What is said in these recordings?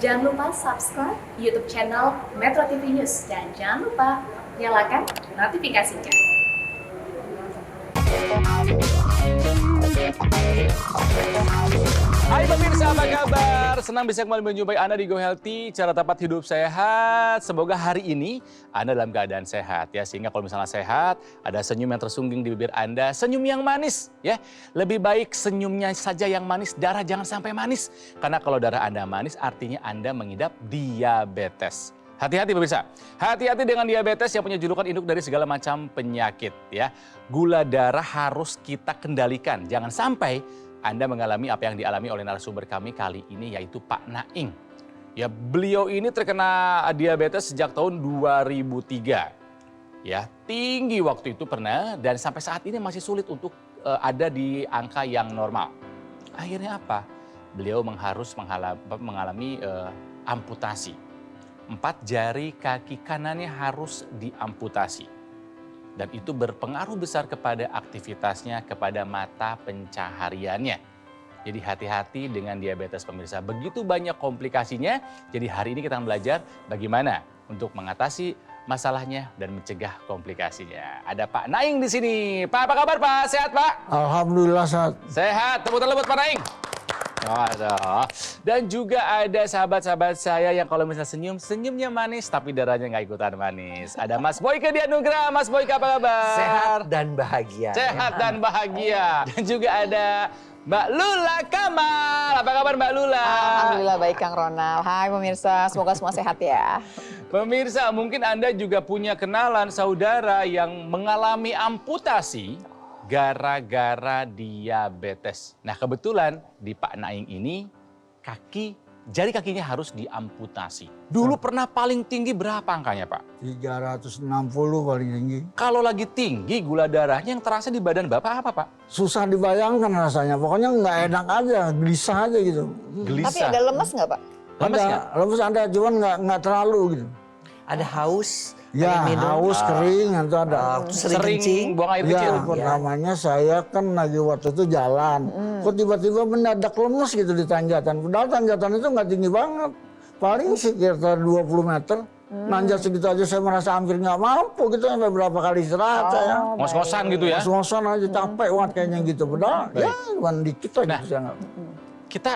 Jangan lupa subscribe YouTube channel Metro TV News dan jangan lupa nyalakan notifikasinya. Hai pemirsa, apa kabar? Senang bisa kembali menjumpai Anda di Go Healthy, cara tepat hidup sehat. Semoga hari ini Anda dalam keadaan sehat ya, sehingga kalau misalnya sehat, ada senyum yang tersungging di bibir Anda, senyum yang manis ya. Lebih baik senyumnya saja yang manis, darah jangan sampai manis. Karena kalau darah Anda manis, artinya Anda mengidap diabetes. Hati-hati pemirsa, hati-hati dengan diabetes yang punya julukan induk dari segala macam penyakit ya. Gula darah harus kita kendalikan, jangan sampai Anda mengalami apa yang dialami oleh narasumber kami kali ini, yaitu Pak Naing. Ya, beliau ini terkena diabetes sejak tahun 2003. Ya, tinggi waktu itu pernah dan sampai saat ini masih sulit untuk ada di angka yang normal. Akhirnya apa? Beliau harus mengalami amputasi. 4 jari kaki kanannya harus diamputasi. Dan itu berpengaruh besar kepada aktivitasnya, kepada mata pencahariannya. Jadi hati-hati dengan diabetes pemirsa. Begitu banyak komplikasinya, jadi hari ini kita akan belajar bagaimana untuk mengatasi masalahnya dan mencegah komplikasinya. Ada Pak Naing di sini. Pak, apa kabar Pak? Sehat Pak? Alhamdulillah sehat. Sehat, tepuk tangan buat Pak Naing. Dan juga ada sahabat-sahabat saya yang kalau misalnya senyum, senyumnya manis tapi darahnya nggak ikutan manis. Ada Mas Boyke Dianugrah. Mas Boyke apa kabar? Sehat dan bahagia. Sehat dan bahagia. Dan juga ada Mbak Lula Kamal. Apa kabar Mbak Lula? Alhamdulillah baik Kang Ronald. Hai pemirsa, semoga semua sehat ya. Pemirsa, mungkin Anda juga punya kenalan saudara yang mengalami amputasi gara-gara diabetes. Nah kebetulan di Pak Naing ini jari kakinya harus diamputasi. Dulu pernah paling tinggi berapa angkanya Pak? 360 paling tinggi. Kalau lagi tinggi gula darahnya yang terasa di badan Bapak apa Pak? Susah dibayangkan rasanya, pokoknya nggak enak aja, gelisah aja gitu. Gelisah. Tapi ada lemes nggak Pak? Lemes ada, nggak? lemes ada, cuman nggak terlalu gitu. Ada haus, Ya, pengen minum. haus, kering, itu ada. Sering kencing. buang air Ya, kecil. pertamanya saya kan lagi waktu itu jalan. Kok tiba-tiba mendadak lemes gitu di tanjakan. Padahal tanjakan itu nggak tinggi banget. Paling sekitar 20 meter. Nanjak segitu aja saya merasa hampir nggak mampu gitu. Sampai berapa kali istirahat saya. Ngos-ngosan gitu ya? Ngos-ngosan aja capek banget kayaknya gitu. Padahal ya cuma dikit aja. Nah, saya nggak. Kita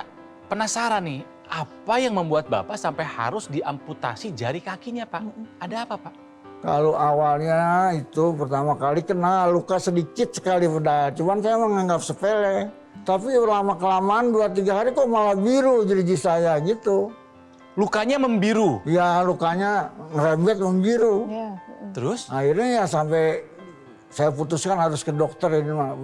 penasaran nih, apa yang membuat Bapak sampai harus diamputasi jari kakinya Pak? Ada apa Pak? Kalau awalnya itu pertama kali kena luka sedikit sekali pada, cuman saya menganggap sepele. Tapi lama-kelamaan 2-3 hari kok malah biru jadi saya gitu. Lukanya membiru. Ya lukanya ngerebet membiru. Iya. Terus? Akhirnya ya sampai saya putuskan harus ke dokter ini mah.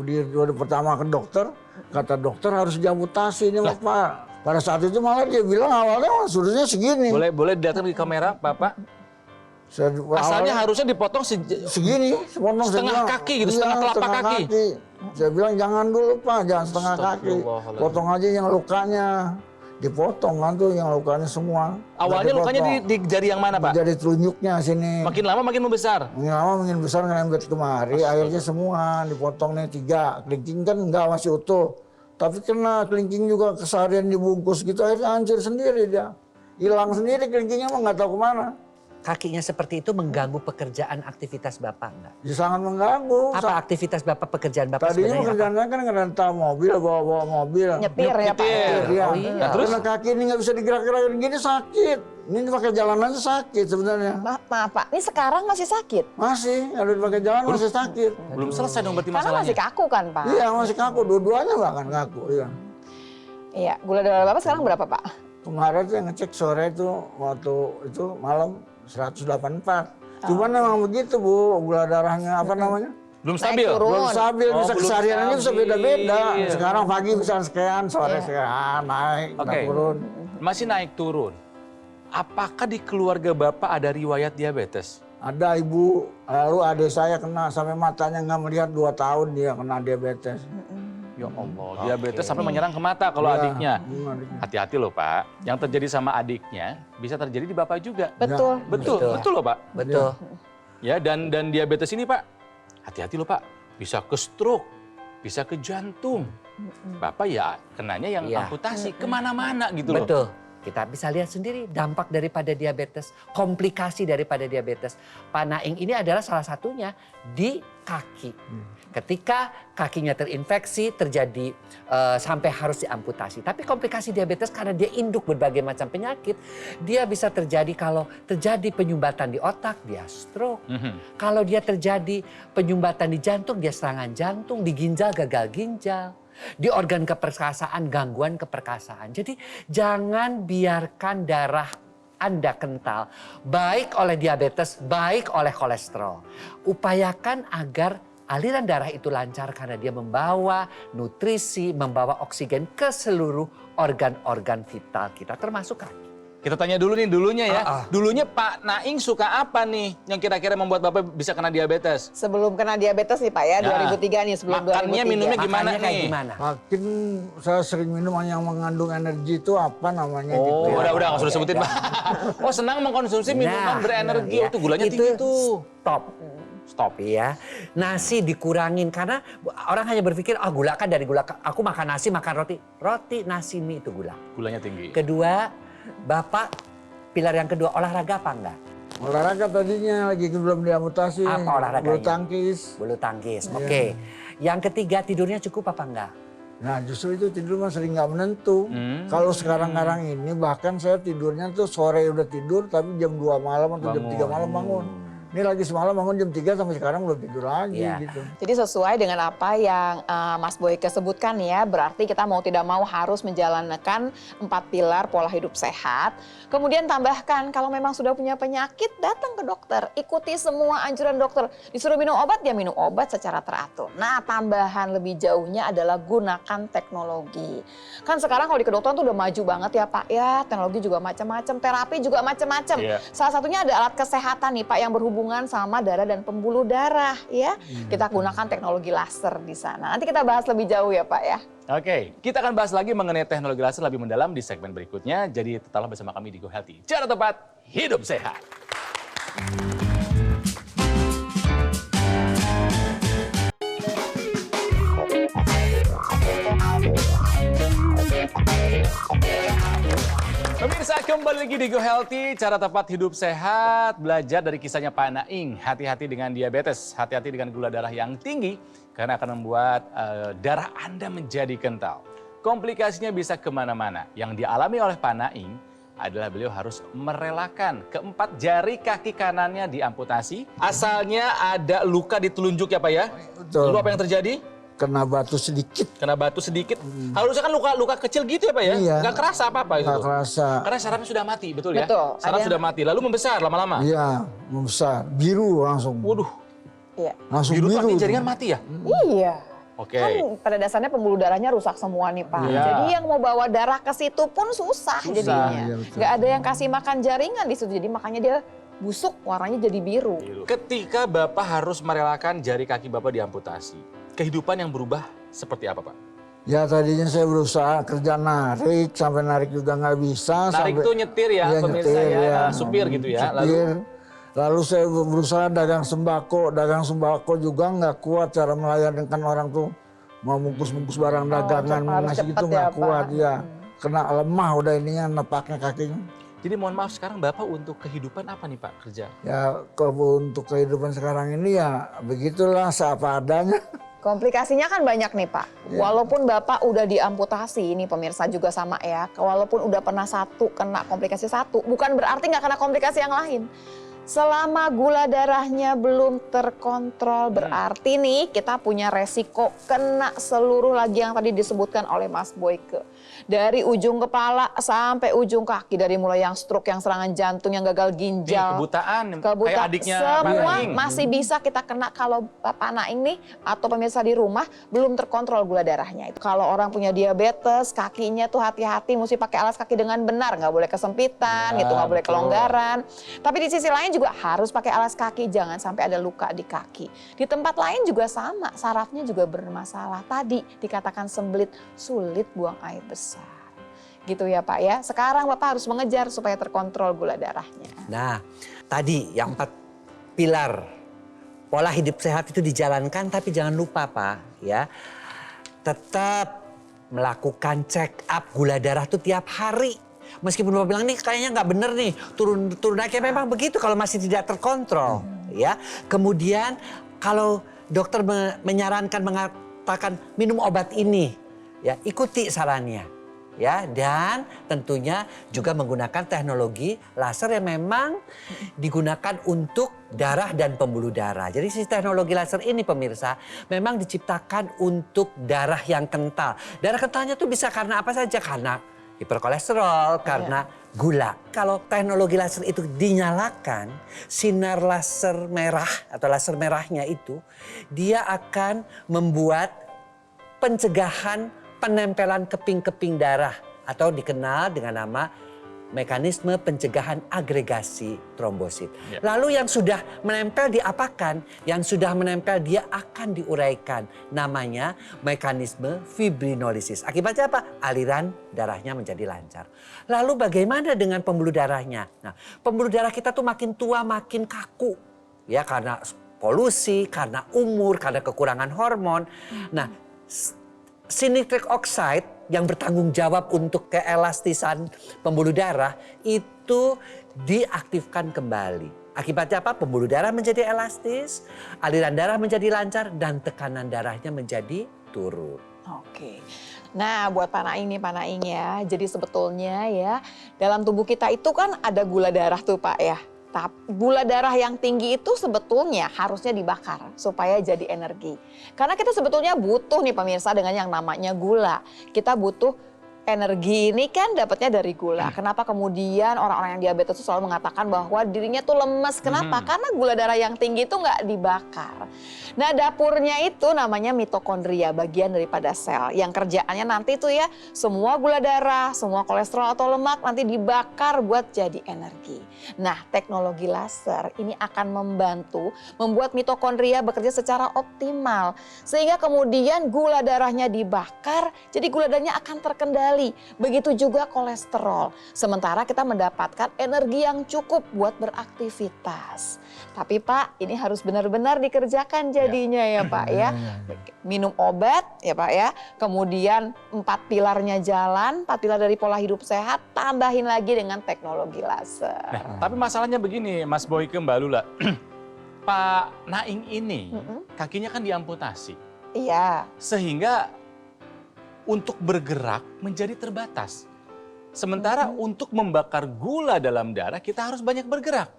Pertama ke dokter, kata dokter harus diamputasi ini mah Pak. Pada saat itu malah dia bilang awalnya surutnya segini. Boleh datang di kamera Bapak? Asalnya harusnya dipotong segini, sepotong setengah kaki gitu, setengah telapak kaki. Saya bilang jangan dulu Pak, jangan setengah kaki. Astagfirullahaladzim. Potong aja yang lukanya. Dipotong kan tuh yang lukanya semua. Awalnya lukanya di jari yang mana Pak? Jadi telunjuknya sini. Makin lama makin membesar? Makin lama makin besar ngerembet kemari. Akhirnya semua dipotong nih 3. Kelingking kan enggak masih utuh. Tapi kena kelingking juga keseharian dibungkus gitu. Akhirnya hancur sendiri dia. Hilang sendiri kelingkingnya mah nggak tahu kemana. Kakinya seperti itu mengganggu pekerjaan aktivitas Bapak enggak? Ya sangat mengganggu. Apa aktivitas Bapak, pekerjaan Bapak Tadinya sebenarnya pekerjaan saya kan ngerental mobil, bawa mobil. Nyetir ya Pak. Iya. Oh, iya. Nah, terus? Karena kaki ini nggak bisa digerak-gerakin gini sakit. Ini pakai jalanannya sakit sebenarnya. Maaf Pak, ini sekarang masih sakit? Masih, kalau dipakai jalan masih sakit. Belum selesai dong berarti Karena masalahnya? masih kaku kan Pak? Iya masih kaku, dua-duanya bahkan kaku. Iya. Iya, gula darah Bapak sekarang berapa Pak? Kemarin tuh yang ngecek sore itu waktu itu malam 184. Cuman memang begitu Bu, gula darahnya apa namanya? Belum Naik stabil? turun. Belum stabil, Oh, bisa belum kesehariannya bisa stabil. beda-beda. Sekarang pagi bisa sekian, sore Iya. sekian, naik, Oke. turun. Masih naik turun. Apakah di keluarga Bapak ada riwayat diabetes? Ada ibu, lalu adik saya kena sampai matanya nggak melihat 2 tahun dia kena diabetes. Ya Allah, diabetes sampai menyerang ke mata kalau Iya, adiknya. adiknya. Hati-hati loh Pak, yang terjadi sama adiknya bisa terjadi di Bapak juga. Betul. Betul loh Pak. Betul. Ya, dan diabetes ini Pak, hati-hati loh Pak, bisa ke stroke, bisa ke jantung. Bapak ya kenanya yang Iya. amputasi kemana-mana gitu loh. Betul. Kita bisa lihat sendiri dampak daripada diabetes, komplikasi daripada diabetes. Pak Naing ini adalah salah satunya di kaki. Ketika kakinya terinfeksi terjadi sampai harus diamputasi. Tapi komplikasi diabetes karena dia induk berbagai macam penyakit, dia bisa terjadi kalau terjadi penyumbatan di otak, dia stroke. Kalau dia terjadi penyumbatan di jantung, dia serangan jantung, di ginjal gagal ginjal. Di organ keperkasaan, gangguan keperkasaan. Jadi jangan biarkan darah Anda kental, baik oleh diabetes, baik oleh kolesterol. Upayakan agar aliran darah itu lancar karena dia membawa nutrisi, membawa oksigen ke seluruh organ-organ vital kita, termasuk kaki. Kita tanya dulu nih dulunya ya. Dulunya Pak Naing suka apa nih yang kira-kira membuat Bapak bisa kena diabetes? Sebelum kena diabetes nih Pak ya, 2003 nih sebelum 2003. Makannya, minumnya gimana Makannya kayak nih? gimana? Makin saya sering minum yang mengandung energi itu apa namanya Oh, gitu. udah nggak usah sebutin Pak. Oh, senang mengkonsumsi minuman berenergi. ya. Tuh gulanya tinggi tuh. Stop ya. Nasi dikurangin karena orang hanya berpikir gula kan dari gula. Aku makan nasi, makan roti. Roti, nasi, mie itu gula. Gulanya tinggi. Kedua, Bapak pilar yang kedua olahraga apa enggak? Olahraga tadinya lagi belum diamputasi. Apa olahraganya? Bulu tangkis. Bulu tangkis. Iya. Oke. Yang ketiga tidurnya cukup apa enggak? Nah justru itu tidur mah sering nggak menentu. Kalau sekarang-karang ini bahkan saya tidurnya tuh sore udah tidur tapi jam 2 malam atau jam 3 malam bangun. Ini lagi semalam bangun jam 3 sampai sekarang belum tidur lagi gitu. Jadi sesuai dengan apa yang Mas Boyke sebutkan ya, berarti kita mau tidak mau harus menjalankan 4 pilar pola hidup sehat. Kemudian tambahkan kalau memang sudah punya penyakit datang ke dokter, ikuti semua anjuran dokter. Disuruh minum obat, ya minum obat secara teratur. Nah tambahan lebih jauhnya adalah gunakan teknologi. Kan sekarang kalau di kedokteran tuh udah maju banget ya Pak ya, teknologi juga macam-macam, terapi juga macam-macam. Salah satunya ada alat kesehatan nih Pak yang berhubungan sama darah dan pembuluh darah ya. Kita gunakan teknologi laser di sana. Nanti kita bahas lebih jauh ya Pak ya. Oke, kita akan bahas lagi mengenai teknologi laser lebih mendalam di segmen berikutnya. Jadi tetaplah bersama kami di Go Healthy. Cara tepat, hidup sehat. Pemirsa, kembali lagi di Go Healthy, cara tepat hidup sehat, belajar dari kisahnya Pak Naing. Hati-hati dengan diabetes, hati-hati dengan gula darah yang tinggi, karena akan membuat darah Anda menjadi kental. Komplikasinya bisa kemana-mana. Yang dialami oleh Pak Naing adalah beliau harus merelakan keempat jari kaki kanannya diamputasi. Asalnya ada luka di telunjuk ya Pak ya? Betul. Lalu apa yang terjadi? Kena batu sedikit. Kena batu sedikit. Harusnya kan luka kecil gitu ya Pak ya? Iya. Nggak kerasa apa-apa itu? Nggak kerasa. Karena sarafnya sudah mati, betul ya? Betul. Saraf sudah mati, lalu membesar lama-lama? Iya, membesar. Biru langsung. Waduh, Iya. Langsung biru biru. tuh artinya tuh. jaringan mati ya? Iya. Oke. Kan pada dasarnya pembuluh darahnya rusak semua nih Pak. Iya. Jadi yang mau bawa darah ke situ pun susah jadinya. Iya, betul. Nggak ada yang kasih makan jaringan di situ. Jadi makanya dia busuk, warnanya jadi biru. Ketika Bapak harus merelakan jari kaki Bapak diamputasi, kehidupan yang berubah seperti apa Pak? Ya tadinya saya berusaha kerja narik, sampai narik juga nggak bisa. Narik sampai, tuh nyetir ya, Iya, pemirsa nyetir, ya, ya. supir gitu ya. Supir. Lalu saya berusaha dagang sembako juga nggak kuat cara melayanikan orang tuh. Mau bungkus barang dagangan, mau harus ngasih cepet gitu ya, nggak Pak. kuat ya. Kena lemah udah ininya, nepaknya kakinya. Jadi mohon maaf sekarang Bapak untuk kehidupan apa nih Pak kerja? Ya untuk kehidupan sekarang ini ya begitulah seapa adanya. Komplikasinya kan banyak nih Pak. Walaupun Bapak udah diamputasi, ini pemirsa juga sama ya. Walaupun udah pernah kena komplikasi satu, bukan berarti nggak kena komplikasi yang lain. Selama gula darahnya belum terkontrol, berarti nih kita punya resiko kena seluruh lagi yang tadi disebutkan oleh Mas Boyke. Dari ujung kepala sampai ujung kaki, dari mulai yang stroke, yang serangan jantung, yang gagal Nih, ginjal. kebutaan, kayak adiknya Pak Semua Naing. masih bisa kita kena kalau Pak Naing nih atau pemirsa di rumah belum terkontrol gula darahnya. Itu kalau orang punya diabetes, kakinya tuh hati-hati mesti pakai alas kaki dengan benar, nggak boleh kesempitan, Ya, gitu, nggak boleh betul. kelonggaran. Tapi di sisi lain juga harus pakai alas kaki, jangan sampai ada luka di kaki. Di tempat lain juga sama, sarafnya juga bermasalah. Tadi dikatakan sembelit, sulit buang air besar. Gitu ya Pak ya. Sekarang Bapak harus mengejar supaya terkontrol gula darahnya. Nah, tadi yang 4 pilar pola hidup sehat itu dijalankan, tapi jangan lupa Pak ya, tetap melakukan check up gula darah tuh tiap hari. Meskipun Bapak bilang nih kayaknya nggak bener nih, turun naiknya memang begitu kalau masih tidak terkontrol, ya. Kemudian kalau dokter menyarankan mengatakan minum obat ini, ya ikuti sarannya, ya. Dan tentunya juga menggunakan teknologi laser yang memang digunakan untuk darah dan pembuluh darah. Jadi si teknologi laser ini pemirsa memang diciptakan untuk darah yang kental. Darah kentalnya tuh bisa karena apa saja, karena hiperkolesterol, karena gula. Kalau teknologi laser itu dinyalakan, sinar laser merah atau laser merahnya itu, dia akan membuat pencegahan penempelan keping-keping darah atau dikenal dengan nama mekanisme pencegahan agregasi trombosit. Ya. Lalu yang sudah menempel diapakan? Yang sudah menempel dia akan diuraikan. Namanya mekanisme fibrinolisis. Akibatnya apa? Aliran darahnya menjadi lancar. Lalu bagaimana dengan pembuluh darahnya? Nah, pembuluh darah kita tuh makin tua makin kaku. Ya karena polusi, karena umur, karena kekurangan hormon. Nah, nitric oxide yang bertanggung jawab untuk keelastisan pembuluh darah itu diaktifkan kembali. Akibatnya apa? Pembuluh darah menjadi elastis, aliran darah menjadi lancar, dan tekanan darahnya menjadi turun. Oke. Nah, buat Pak Naing ya. Jadi sebetulnya ya, dalam tubuh kita itu kan ada gula darah tuh Pak ya. Tapi gula darah yang tinggi itu sebetulnya harusnya dibakar supaya jadi energi. Karena kita sebetulnya butuh nih pemirsa dengan yang namanya gula. Kita butuh energi ini kan dapatnya dari gula. Kenapa kemudian orang-orang yang diabetes itu selalu mengatakan bahwa dirinya tuh lemes. Kenapa? Karena gula darah yang tinggi itu nggak dibakar. Nah dapurnya itu namanya mitokondria, bagian daripada sel. Yang kerjaannya nanti tuh ya semua gula darah, semua kolesterol atau lemak nanti dibakar buat jadi energi. Nah teknologi laser ini akan membantu membuat mitokondria bekerja secara optimal. Sehingga kemudian gula darahnya dibakar, jadi gula darahnya akan terkendali. Begitu juga kolesterol. Sementara kita mendapatkan energi yang cukup buat beraktivitas. Tapi Pak, ini harus benar-benar dikerjakan jadinya ya Pak ya. Minum obat ya Pak ya. Kemudian 4 pilarnya jalan, 4 pilar dari pola hidup sehat, tambahin lagi dengan teknologi laser. Nah, tapi masalahnya begini, Mas Boyke, Mbak Lula. Pak Naing ini kakinya kan diamputasi. Iya. Sehingga untuk bergerak menjadi terbatas. Sementara untuk membakar gula dalam darah kita harus banyak bergerak.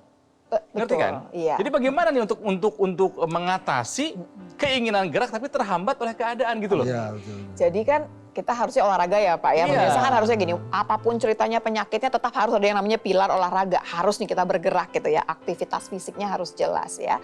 Ngerti kan? Iya. Jadi bagaimana nih untuk mengatasi keinginan gerak tapi terhambat oleh keadaan gitu loh. Iya, betul. Jadi kan kita harusnya olahraga ya Pak ya. Iya. Pemirsa kan harusnya gini, apapun ceritanya penyakitnya tetap harus ada yang namanya pilar olahraga. Harus nih kita bergerak gitu ya, aktivitas fisiknya harus jelas ya.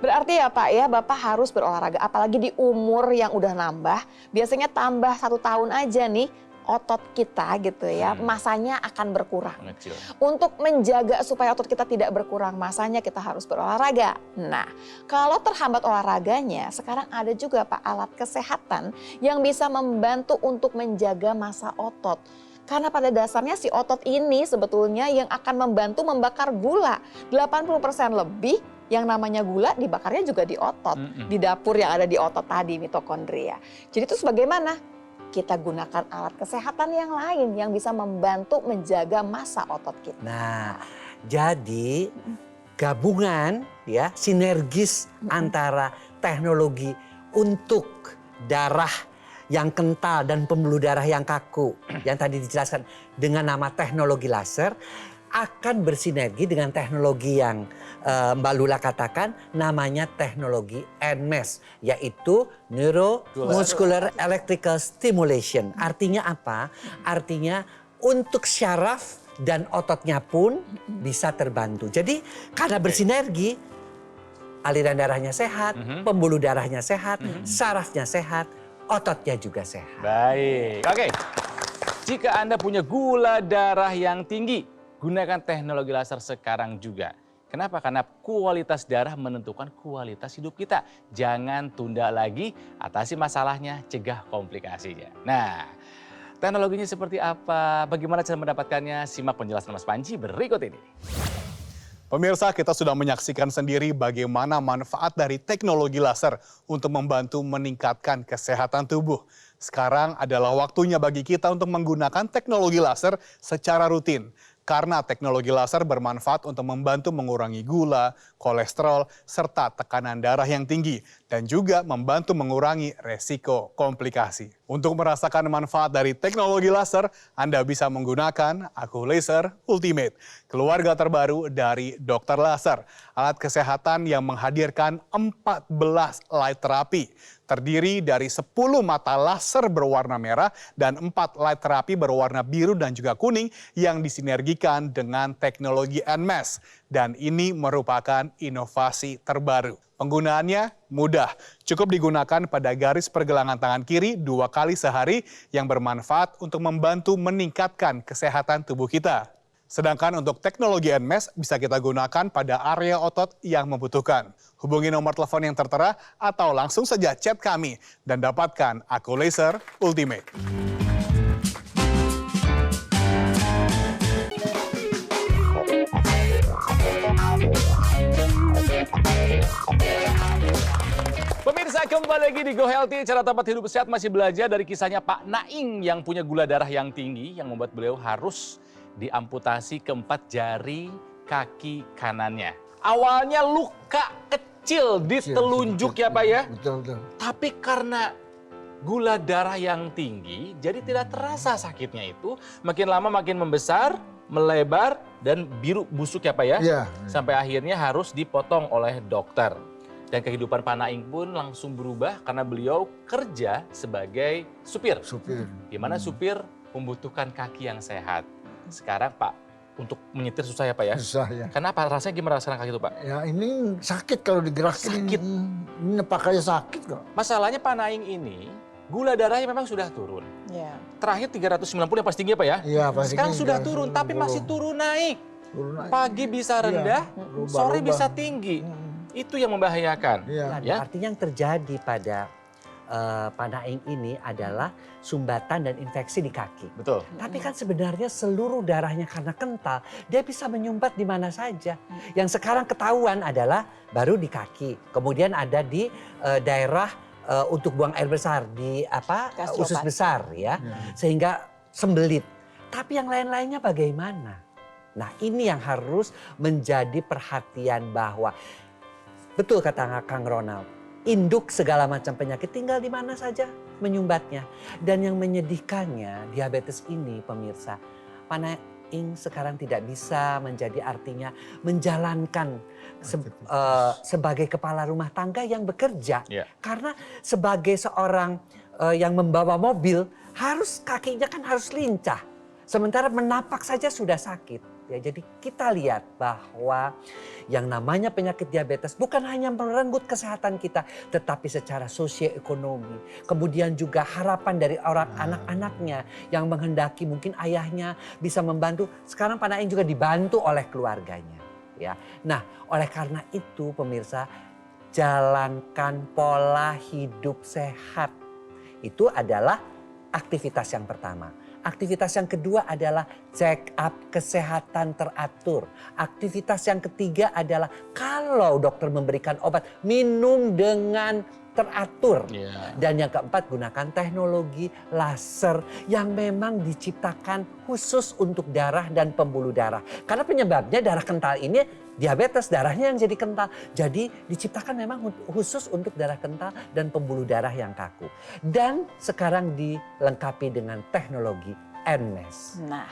Berarti ya Pak ya, Bapak harus berolahraga. Apalagi di umur yang udah nambah, biasanya tambah 1 tahun aja nih otot kita gitu ya, masanya akan berkurang. Mengecil. Untuk menjaga supaya otot kita tidak berkurang masanya kita harus berolahraga. Nah, kalau terhambat olahraganya, sekarang ada juga Pak alat kesehatan yang bisa membantu untuk menjaga massa otot. Karena pada dasarnya si otot ini sebetulnya yang akan membantu membakar gula. 80% lebih yang namanya gula dibakarnya juga di otot. Di dapur yang ada di otot tadi, mitokondria. Jadi terus bagaimana? Kita gunakan alat kesehatan yang lain yang bisa membantu menjaga massa otot kita. Nah, jadi gabungan ya sinergis antara teknologi untuk darah yang kental dan pembuluh darah yang kaku yang tadi dijelaskan dengan nama teknologi laser akan bersinergi dengan teknologi yang Mbak Lula katakan namanya teknologi NMES, yaitu Neuromuscular Electrical Stimulation. Artinya apa? Artinya untuk syaraf dan ototnya pun bisa terbantu. Jadi karena bersinergi, aliran darahnya sehat, pembuluh darahnya sehat, sarafnya sehat, ototnya juga sehat. Baik, oke. Jika Anda punya gula darah yang tinggi, gunakan teknologi laser sekarang juga. Kenapa? Karena kualitas darah menentukan kualitas hidup kita. Jangan tunda lagi, atasi masalahnya, cegah komplikasinya. Nah, teknologinya seperti apa? Bagaimana cara mendapatkannya? Simak penjelasan Mas Panji berikut ini. Pemirsa, kita sudah menyaksikan sendiri bagaimana manfaat dari teknologi laser untuk membantu meningkatkan kesehatan tubuh. Sekarang adalah waktunya bagi kita untuk menggunakan teknologi laser secara rutin. Karena teknologi laser bermanfaat untuk membantu mengurangi gula, kolesterol, serta tekanan darah yang tinggi. Dan juga membantu mengurangi resiko komplikasi. Untuk merasakan manfaat dari teknologi laser, Anda bisa menggunakan Aku Laser Ultimate. Keluarga terbaru dari Dokter Laser. Alat kesehatan yang menghadirkan 14 light therapy. Terdiri dari 10 mata laser berwarna merah dan 4 light therapy berwarna biru dan juga kuning yang disinergikan dengan teknologi NMES. Dan ini merupakan inovasi terbaru. Penggunaannya mudah, cukup digunakan pada garis pergelangan tangan kiri 2 kali sehari yang bermanfaat untuk membantu meningkatkan kesehatan tubuh kita. Sedangkan untuk teknologi NMES bisa kita gunakan pada area otot yang membutuhkan. Hubungi nomor telepon yang tertera atau langsung saja chat kami dan dapatkan Aku Laser Ultimate. Pemirsa, kembali lagi di Go Healthy, cara tempat hidup sehat masih belajar dari kisahnya Pak Naing yang punya gula darah yang tinggi yang membuat beliau harus diamputasi keempat jari kaki kanannya. Awalnya luka kecil di telunjuk ya Pak ya. Betul. Tapi karena gula darah yang tinggi, jadi tidak terasa sakitnya itu. Makin lama makin membesar, melebar, dan biru busuk ya Pak ya. Iya. Sampai akhirnya harus dipotong oleh dokter. Dan kehidupan Pak Naing pun langsung berubah karena beliau kerja sebagai supir. Supir. Di mana supir membutuhkan kaki yang sehat. Sekarang Pak, untuk menyetir susah ya Pak ya? Susah ya. Kenapa? Rasanya gimana rasakan kaki itu Pak? Ya ini sakit kalau digerakin. Sakit. Ini pakainya sakit kok. Masalahnya Pak Naing ini, gula darahnya memang sudah turun. Ya. Terakhir 390 yang paling tinggi ya Pak ya? Iya, pasti. Sekarang sudah turun, tapi masih turun naik. Pagi bisa rendah, Iya, sore rubah-rubah. bisa tinggi. Itu yang membahayakan. Iya. Nah, Ya. artinya yang terjadi pada Pak Naing ini adalah sumbatan dan infeksi di kaki. Betul. Tapi kan sebenarnya seluruh darahnya karena kental, dia bisa menyumbat di mana saja. Yang sekarang ketahuan adalah baru di kaki, kemudian ada di daerah untuk buang air besar, di usus Gastropati. besar ya, sehingga sembelit. Tapi yang lain-lainnya bagaimana? Nah ini yang harus menjadi perhatian bahwa betul kata Kang Ronald, induk segala macam penyakit tinggal di mana saja menyumbatnya. Dan yang menyedihkannya diabetes ini pemirsa, Pak Naing sekarang tidak bisa menjadi artinya menjalankan sebagai kepala rumah tangga yang bekerja. Iya. Karena sebagai seorang yang membawa mobil harus kakinya kan harus lincah. Sementara menapak saja sudah sakit. Ya, jadi kita lihat bahwa yang namanya penyakit diabetes bukan hanya merenggut kesehatan kita, tetapi secara sosioekonomi. Kemudian juga harapan dari orang anak-anaknya yang menghendaki mungkin ayahnya bisa membantu. Sekarang Pak Naing juga dibantu oleh keluarganya. Ya, nah oleh karena itu pemirsa, jalankan pola hidup sehat. Itu adalah aktivitas yang pertama. Aktivitas yang kedua adalah check up kesehatan teratur. Aktivitas yang ketiga adalah kalau dokter memberikan obat, minum dengan teratur. Yeah. Dan yang keempat, gunakan teknologi laser yang memang diciptakan khusus untuk darah dan pembuluh darah. Karena penyebabnya darah kental ini diabetes, darahnya yang jadi kental. Jadi diciptakan memang khusus untuk darah kental dan pembuluh darah yang kaku. Dan sekarang dilengkapi dengan teknologi NMES. Nah,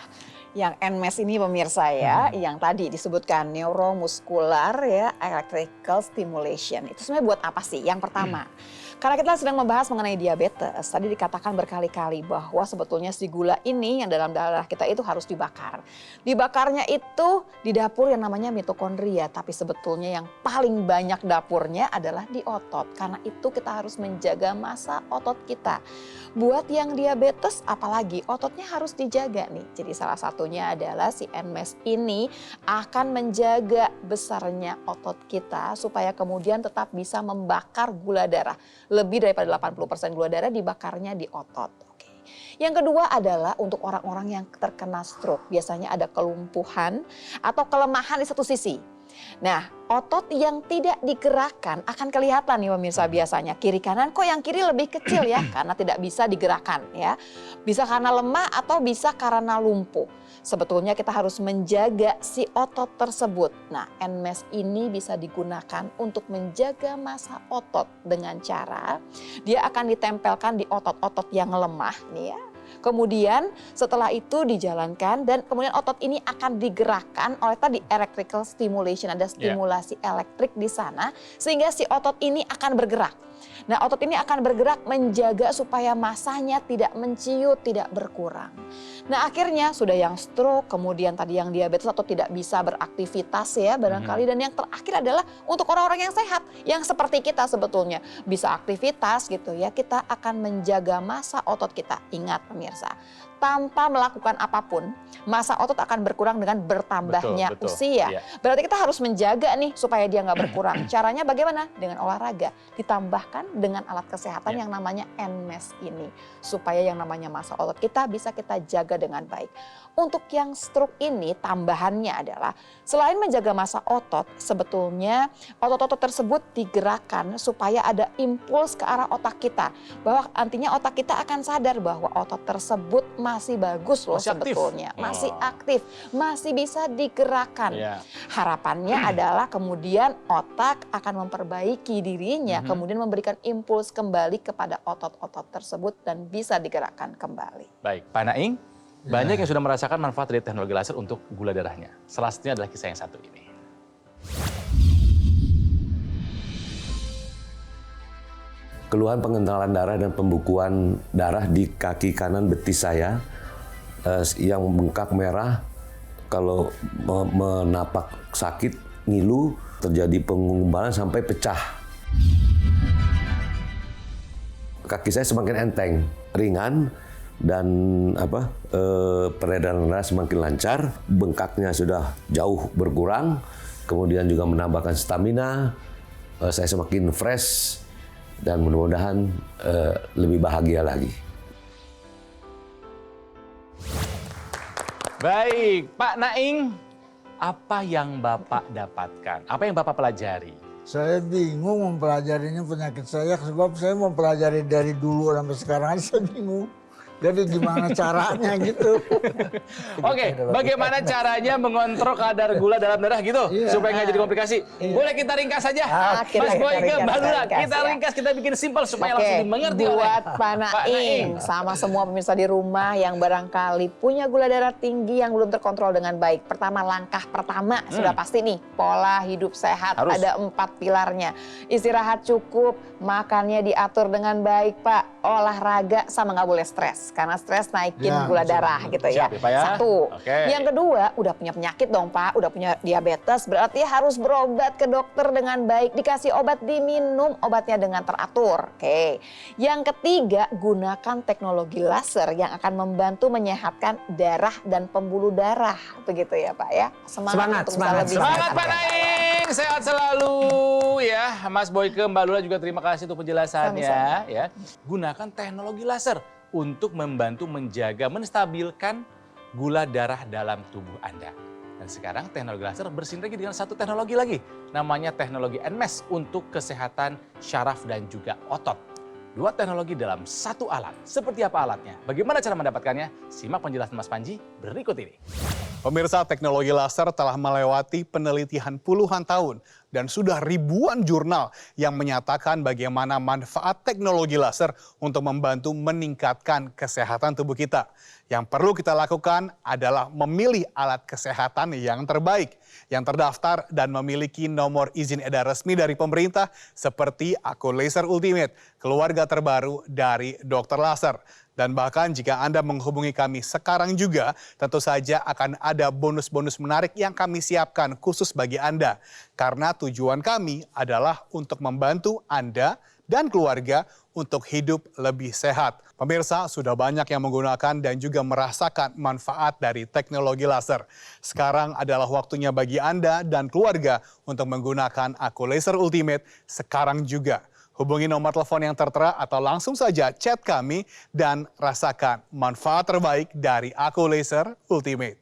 yang NMES ini pemirsa ya, yang tadi disebutkan neuromuskular ya, electrical stimulation. Itu sebenarnya buat apa sih? Yang pertama, karena kita sedang membahas mengenai diabetes, tadi dikatakan berkali-kali bahwa sebetulnya si gula ini yang dalam darah kita itu harus dibakar. Dibakarnya itu di dapur yang namanya mitokondria, tapi sebetulnya yang paling banyak dapurnya adalah di otot. Karena itu kita harus menjaga massa otot kita. Buat yang diabetes apalagi ototnya harus dijaga nih. Jadi salah satunya adalah si NMES ini akan menjaga besarnya otot kita supaya kemudian tetap bisa membakar gula darah. Lebih daripada 80% gula darah dibakarnya di otot. Oke. Yang kedua adalah untuk orang-orang yang terkena stroke. Biasanya ada kelumpuhan atau kelemahan di satu sisi. Nah, otot yang tidak digerakkan akan kelihatan nih pemirsa biasanya. Kiri kanan kok yang kiri lebih kecil ya karena tidak bisa digerakkan ya. Bisa karena lemah atau bisa karena lumpuh. Sebetulnya kita harus menjaga si otot tersebut. Nah, NMAS ini bisa digunakan untuk menjaga massa otot dengan cara dia akan ditempelkan di otot-otot yang lemah nih ya. Kemudian setelah itu dijalankan dan kemudian otot ini akan digerakkan oleh tadi electrical stimulation, ada stimulasi elektrik di sana sehingga si otot ini akan bergerak. Nah, otot ini akan bergerak menjaga supaya massanya tidak menciut, tidak berkurang. Nah, akhirnya sudah yang stroke, kemudian tadi yang diabetes atau tidak bisa beraktivitas ya barangkali. Dan yang terakhir adalah untuk orang-orang yang sehat, yang seperti kita sebetulnya. Bisa aktivitas gitu ya, kita akan menjaga massa otot kita. Ingat pemirsa, tanpa melakukan apapun, massa otot akan berkurang dengan bertambahnya usia. Berarti kita harus menjaga nih supaya dia nggak berkurang. Caranya bagaimana? Dengan olahraga, ditambahkan dengan alat kesehatan yang namanya NMAS ini. Supaya yang namanya massa otot kita bisa kita jaga dengan baik. Untuk yang stroke ini tambahannya adalah selain menjaga massa otot, sebetulnya otot-otot tersebut digerakkan supaya ada impuls ke arah otak kita. Bahwa nantinya otak kita akan sadar bahwa otot tersebut masih bagus loh sebetulnya. Masih aktif, masih bisa digerakkan. Harapannya adalah kemudian otak akan memperbaiki dirinya, kemudian memberikan impuls kembali kepada otot-otot tersebut dan bisa digerakkan kembali. Baik, Pak Naing, banyak yang sudah merasakan manfaat dari teknologi laser untuk gula darahnya. Salah satunya adalah kisah yang satu ini. Keluhan pengentalan darah dan pembukuan darah di kaki kanan betis saya yang bengkak merah, kalau menapak sakit, ngilu, terjadi pengumbalan sampai pecah. Kaki saya semakin enteng, ringan, dan peredaran darah semakin lancar, bengkaknya sudah jauh berkurang, kemudian juga menambahkan stamina, saya semakin fresh, dan mudah-mudahan lebih bahagia lagi. Baik, Pak Naing, apa yang Bapak dapatkan? Apa yang Bapak pelajari? Saya bingung mempelajarinya penyakit saya sebab saya mempelajari dari dulu sampai sekarang aja saya bingung. Jadi gimana caranya gitu. Oke, bagaimana caranya mengontrol kadar gula dalam darah gitu? Supaya nggak jadi komplikasi. Boleh kita ringkas saja? Mas Boyke, Mbak Lula, kita ringkas, kita bikin simpel supaya langsung dimengerti oleh buat Pak Naing. Sama semua pemirsa di rumah yang barangkali punya gula darah tinggi yang belum terkontrol dengan baik. Pertama, langkah pertama sudah pasti nih, pola hidup sehat. Ada 4 pilarnya. Istirahat cukup, makannya diatur dengan baik Pak. Olahraga sama nggak boleh stres. Karena stres naikin gula darah gitu ya. Satu. Yang kedua, udah punya penyakit dong Pak, udah punya diabetes, berarti harus berobat ke dokter dengan baik, dikasih obat, diminum obatnya dengan teratur. Oke. Yang ketiga, gunakan teknologi laser yang akan membantu menyehatkan darah dan pembuluh darah, begitu ya Pak ya. Semangat untuk bisa lebih semangat Pak Naing, sehat selalu ya. Mas Boyke, Mbak Lula juga terima kasih untuk penjelasannya ya. Gunakan teknologi laser untuk membantu menjaga, menstabilkan gula darah dalam tubuh Anda. Dan sekarang teknologi laser bersinergi dengan satu teknologi lagi, namanya teknologi NMAS untuk kesehatan syaraf dan juga otot. 2 teknologi dalam satu alat. Seperti apa alatnya? Bagaimana cara mendapatkannya? Simak penjelasan Mas Panji berikut ini. Pemirsa, teknologi laser telah melewati penelitian puluhan tahun dan sudah ribuan jurnal yang menyatakan bagaimana manfaat teknologi laser untuk membantu meningkatkan kesehatan tubuh kita. Yang perlu kita lakukan adalah memilih alat kesehatan yang terbaik, yang terdaftar dan memiliki nomor izin edar resmi dari pemerintah seperti Aku Laser Ultimate, keluarga terbaru dari Dokter Laser. Dan bahkan jika Anda menghubungi kami sekarang juga, tentu saja akan ada bonus-bonus menarik yang kami siapkan khusus bagi Anda. Karena tujuan kami adalah untuk membantu Anda dan keluarga untuk hidup lebih sehat. Pemirsa, sudah banyak yang menggunakan dan juga merasakan manfaat dari teknologi laser. Sekarang adalah waktunya bagi Anda dan keluarga untuk menggunakan Aku Laser Ultimate sekarang juga. Hubungi nomor telepon yang tertera atau langsung saja chat kami dan rasakan manfaat terbaik dari Aku Laser Ultimate.